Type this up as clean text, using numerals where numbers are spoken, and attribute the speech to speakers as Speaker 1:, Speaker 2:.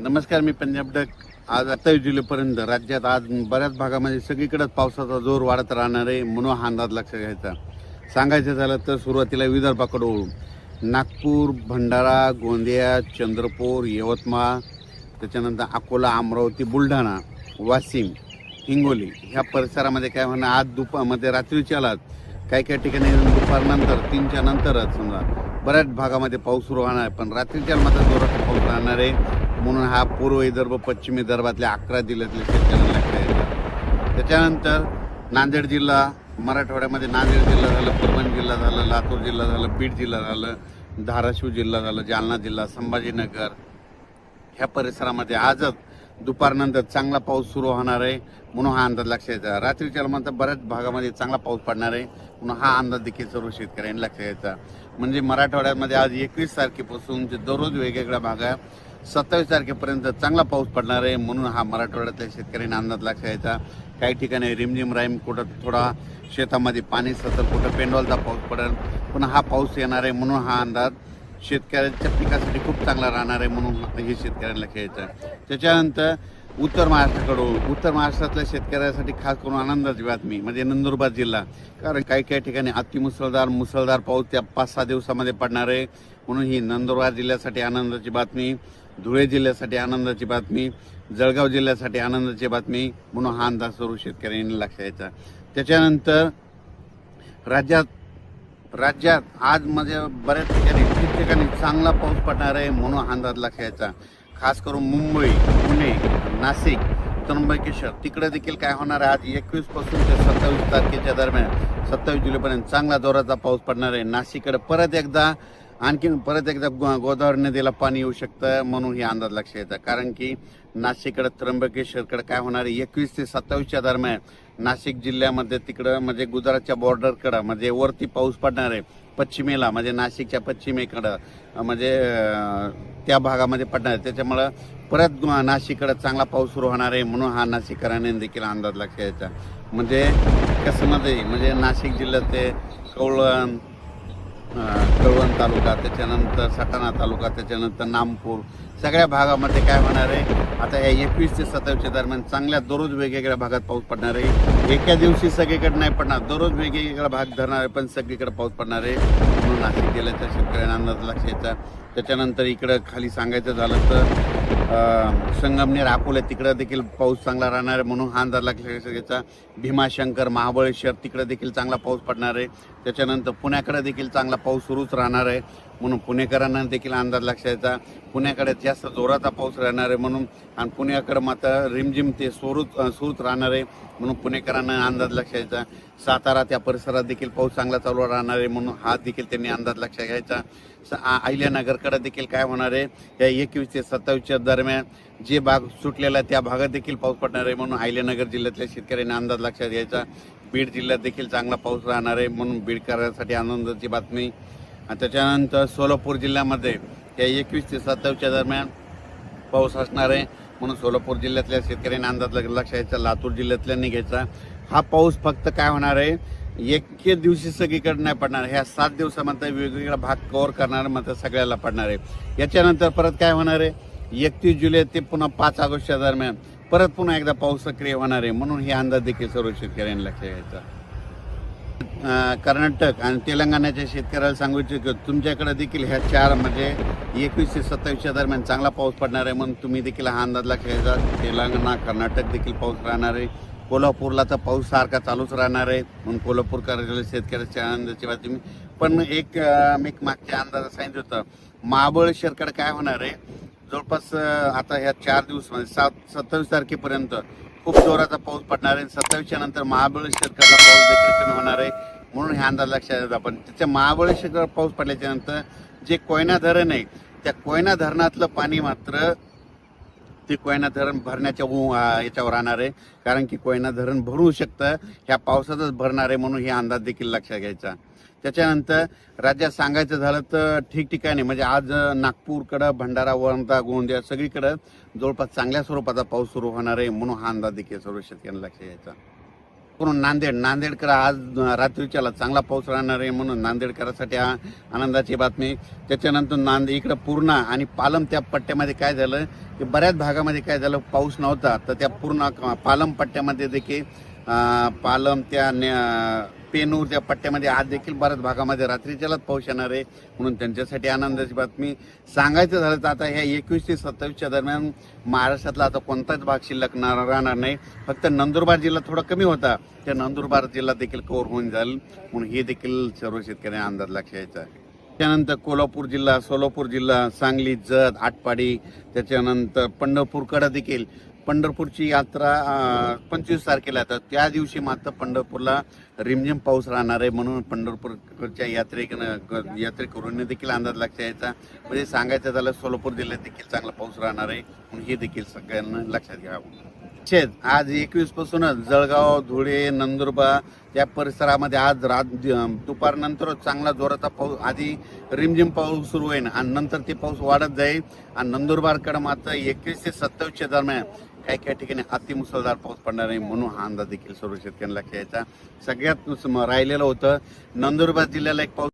Speaker 1: नमस्कार, मी पंजाब डक. आज 28 जुलैपर्यंत राज्यात आज बऱ्याच भागामध्ये सगळीकडेच पावसाचा जोर वाढत राहणार आहे, म्हणून हा अंदाज लक्षात घ्यायचा. सांगायचं झालं तर सुरुवातीला विदर्भाकडे वळू. नागपूर, भंडारा, गोंदिया, चंद्रपूर, यवतमाळ, त्याच्यानंतर अकोला, अमरावती, बुलढाणा, वाशिम, हिंगोली ह्या परिसरामध्ये काय होणार, आज दुपारमध्ये रात्रीच्या आलात काही काही ठिकाणी दुपारनंतर 3च्या नंतरच समजा बऱ्याच भागामध्ये पाऊस सुरू होणार आहे. पण रात्रीच्या मात्र जोराचा पाऊस राहणार आहे, म्हणून हा पूर्व विदर्भ, पश्चिम विदर्भातल्या 11 जिल्ह्यातल्या शेतकऱ्यांना लक्षात येतं. त्याच्यानंतर नांदेड जिल्हा, मराठवाड्यामध्ये नांदेड जिल्हा झालं, परभणी जिल्हा झालं, लातूर जिल्हा झालं, बीड जिल्हा झालं, धाराशिव जिल्हा झालं, जालना जिल्हा, संभाजीनगर ह्या परिसरामध्ये आजच दुपारनंतर चांगला पाऊस सुरू होणार आहे, म्हणून हा अंदाज लक्षात यायचा. रात्रीच्या नंतर बऱ्याच भागामध्ये चांगला पाऊस पडणार आहे, म्हणून हा अंदाज देखील सर्व शेतकऱ्यांनी लक्षात यायचा. म्हणजे मराठवाड्यामध्ये आज 21 तारखेपासून दररोज वेगवेगळ्या भागात 27 तारखेपर्यंत चांगला पाऊस पडणार आहे, म्हणून हा मराठवाड्यातल्या शेतकऱ्यांना अंदाज लक्षात यायचा. काही ठिकाणी रिमझिम राईम, कुठं थोडा शेतामध्ये पाणी सतत, कुठं पेंडॉलचा पाऊस पडेल, पण हा पाऊस येणार आहे, म्हणून हा अंदाज शेतकऱ्यांच्या पिकासाठी खूप चांगला राहणार आहे, म्हणून हे शेतकऱ्यांना लक्षात यायचं. त्याच्यानंतर उत्तर महाराष्ट्रातल्या शेतकऱ्यांसाठी खास करून आनंदाची बातमी म्हणजे नंदुरबार जिल्हा. कारण काही काही ठिकाणी मुसळधार पाऊस त्या 5-6 दिवसामध्ये पडणार आहे, म्हणून ही नंदुरबार जिल्ह्यासाठी आनंदाची बातमी, धुळे जिल्ह्यासाठी आनंदाची बातमी, जळगाव जिल्ह्यासाठी आनंदाची बातमी, म्हणून हा अंदाज सर्व शेतकऱ्यांनी लक्षात यायचा. त्याच्यानंतर राज्यात आज म्हणजे बऱ्याच ठिकाणी चांगला पाऊस पडणार आहे, म्हणून हा अंदाज लक्षात यायचा. खास करून मुंबई, पुणे, नाशिक, त्र्यंबकेश्वर तिकडे देखील काय होणार आहे, आज 21 पासून ते 27 तारखेच्या दरम्यान 27 जुलैपर्यंत चांगला जोराचा पाऊस पडणार आहे. नाशिककडे परत एकदा गोदावरी नदीला पाणी येऊ शकतं, म्हणून हे अंदाज लक्षात येतं. कारण की नाशिककडे, त्र्यंबकेश्वरकडे काय होणार आहे, 21 ते 27च्या दरम्यान नाशिक जिल्ह्यामध्ये तिकडं म्हणजे गुजरातच्या बॉर्डरकडं म्हणजे वरती पाऊस पडणार आहे, पश्चिमेला म्हणजे नाशिकच्या पश्चिमेकडं म्हणजे त्या भागामध्ये पडणार आहे. त्याच्यामुळं परत नाशिककडे चांगला पाऊस सुरू होणार आहे, म्हणून हा नाशिककरांनी देखील अंदाज लक्षात यायचा. म्हणजे कसं म्हणजे नाशिक जिल्ह्यात ते कळवण तालुका, त्याच्यानंतर सटाणा तालुका, त्याच्यानंतर नामपूर सगळ्या भागामध्ये काय होणार आहे, आता या 21 ते 27च्या दरम्यान चांगल्या दररोज वेगवेगळ्या भागात पाऊस पडणार आहे. एका दिवशी सगळीकडे नाही पडणार, दररोज वेगवेगळा भाग धरणार आहे, पण सगळीकडे पाऊस पडणार आहे, म्हणून नाशिक जिल्ह्याच्या शेतकऱ्यांना अंदाज लक्षात यायचा. त्याच्यानंतर इकडं खाली सांगायचं झालं तर संगमनेर, अकोला तिकडं देखील पाऊस चांगला राहणार आहे, म्हणून हा अंदाज लक्षात घ्यायचा. भीमाशंकर, महाबळेश्वर तिकडं देखील चांगला पाऊस पडणार आहे. त्याच्यानंतर पुण्याकडे देखील चांगला पाऊस सुरूच राहणार आहे, म्हणून पुणेकरांना देखील अंदाज लक्षात यायचा. पुण्याकडे जास्त जोराचा पाऊस राहणार आहे, म्हणून आणि पुण्याकडे मात्र रिमझिम ते सुरूच राहणार आहे, म्हणून पुणेकरांना अंदाज लक्षात यायचा. सातारा त्या परिसरात देखील पाऊस चांगला चालू राहणार आहे, म्हणून हा देखील त्यांनी अंदाज लक्षात घ्यायचा. अहिल्यानगरकडे देखील काय होणार आहे, या 21 ते 27च्या दरम्यान जे भाग सुटलेला त्या भागात देखील पाऊस पडणार आहे, म्हणून अहिल्यानगर जिल्ह्यातल्या शेतकऱ्यांनी अंदाज लक्षात घ्यायचा. बीड जिल्ह्यात देखील चांगला पाऊस राहणार आहे, म्हणून बीडकरांसाठी आनंदाची बातमी. आणि त्याच्यानंतर सोलापूर जिल्ह्यामध्ये या 21 ते 27च्या दरम्यान पाऊस असणार आहे, म्हणून सोलापूर जिल्ह्यातल्या शेतकऱ्यांनी अंदाज लक्षात घ्यायचा. लातूर जिल्ह्यातल्यांनी घ्यायचा. हा पाऊस फक्त काय होणार आहे, एके दिवशी सगळीकडे नाही पडणार, ह्या 7 दिवसामध्ये वेगवेगळा भाग कव्हर करणार मात्र सगळ्याला पडणार आहे. याच्यानंतर परत काय होणार आहे, 31 जुलै ते पुन्हा 5 ऑगस्टच्या दरम्यान परत पुन्हा एकदा पाऊस सक्रिय होणार आहे, म्हणून हे अंदाज देखील सर्व शेतकऱ्यांनी लक्षात घ्यायचा. कर्नाटक आणि तेलंगणाच्या शेतकऱ्याला सांगू इच्छितो, तुमच्याकडे देखील ह्या 4 म्हणजे 21 ते 27च्या दरम्यान चांगला पाऊस पडणार आहे, म्हणून तुम्ही देखील हा अंदाज लक्षात घ्यायचा. तेलंगणा, कर्नाटक देखील पाऊस राहणार आहे. कोल्हापूरला तर पाऊस सारखा चालूच राहणार आहे, म्हणून कोल्हापूरकरांच्या शेतकऱ्याच्या आनंदाची बातमी. पण एक मागच्या अंदाजात सांगितलं होतं, महाबळेश्वरकडे काय होणार आहे, जवळपास आता ह्या 4 दिवसामध्ये 27 तारखेपर्यंत खूप जोराचा पाऊस पडणार आहे. 27च्या नंतर महाबळेश्वरकडला पाऊस देखील कमी होणार आहे, म्हणून हे अंदाज लक्षात येतात. पण त्याच्या महाबळेश्वरकडे पाऊस पडल्याच्या नंतर जे कोयना धरण आहे, त्या कोयना धरणातलं पाणी मात्र ते कोयना धरण भरण्याच्या याच्यावर राहणार आहे, कारण की कोयना धरण भरू शकतं, ह्या पावसातच भरणार आहे, म्हणून हे अंदाज देखील लक्षात घ्यायचा. त्याच्यानंतर राज्यात सांगायचं झालं तर ठिकठिकाणी म्हणजे आज नागपूरकडं, भंडारा, वर्धा, गोंदिया सगळीकडं जवळपास चांगल्या स्वरूपाचा पाऊस सुरू होणार आहे, म्हणून हा अंदाज देखील सर्व शेतकऱ्यांना लक्षात घ्यायचा. करून नांदेडकर आज रात्रीच्याला चांगला पाऊस राहणार आहे म्हणून नांदेडकरांसाठी आनंदाची बातमी. त्याच्यानंतर इकडं पूर्णा आणि पालम त्या पट्ट्यामध्ये काय झालं की बऱ्याच भागामध्ये काय झालं, पाऊस नव्हता, तर त्या पूर्ण पालम पट्ट्यामध्ये देखील पालम त्या पेनूर त्या पट्ट्यामध्ये आज देखील बऱ्याच भागामध्ये रात्रीच्यालाच पाऊस येणार आहे म्हणून त्यांच्यासाठी आनंदाची बातमी. सांगायचं झालं तर आता ह्या 21 ते 27च्या दरम्यान महाराष्ट्रातला आता कोणताच भाग शिल्लक राहणार नाही. फक्त नंदुरबार जिल्हा थोडा कमी होता, त्या नंदुरबार जिल्हा देखील कव्हर होऊन जाईल म्हणून हे देखील सर्व शेतकऱ्यांना अंदाज लक्षात यायचा आहे. त्यानंतर कोल्हापूर जिल्हा, सोलापूर जिल्हा, सांगली, जत, आटपाडी, त्याच्यानंतर पंढरपूरकडे देखील पंढरपूरची यात्रा 25 तारखेला आहे, तर त्या दिवशी मात्र पंढरपूरला रिमझिम पाऊस राहणार आहे म्हणून पंढरपूरच्या यात्रेकरूंनी देखील अंदाज लक्षात यायचा. म्हणजे सांगायचं झालं सोलापूर जिल्ह्यात देखील चांगला पाऊस राहणार आहे म्हणून हे देखील सगळ्यांना लक्षात घ्यावं. आज 21 पासूनच जळगाव, धुळे, नंदुरबार या परिसरामध्ये आज दुपारनंतर चांगला जोराचा पाऊस, आधी रिमझिम पाऊस सुरू होईल आणि नंतर ते पाऊस वाढत जाईल आणि नंदुरबारकडे मात्र 21 ते 27च्या दरम्यान काही काही ठिकाणी अतिमुसळधार पाऊस पडणार आहे म्हणून हा अंदाज देखील सर्व शेतकऱ्यांना लक्षात यायचा. सगळ्यात राहिलेलं होतं नंदुरबार जिल्ह्याला एक पाऊस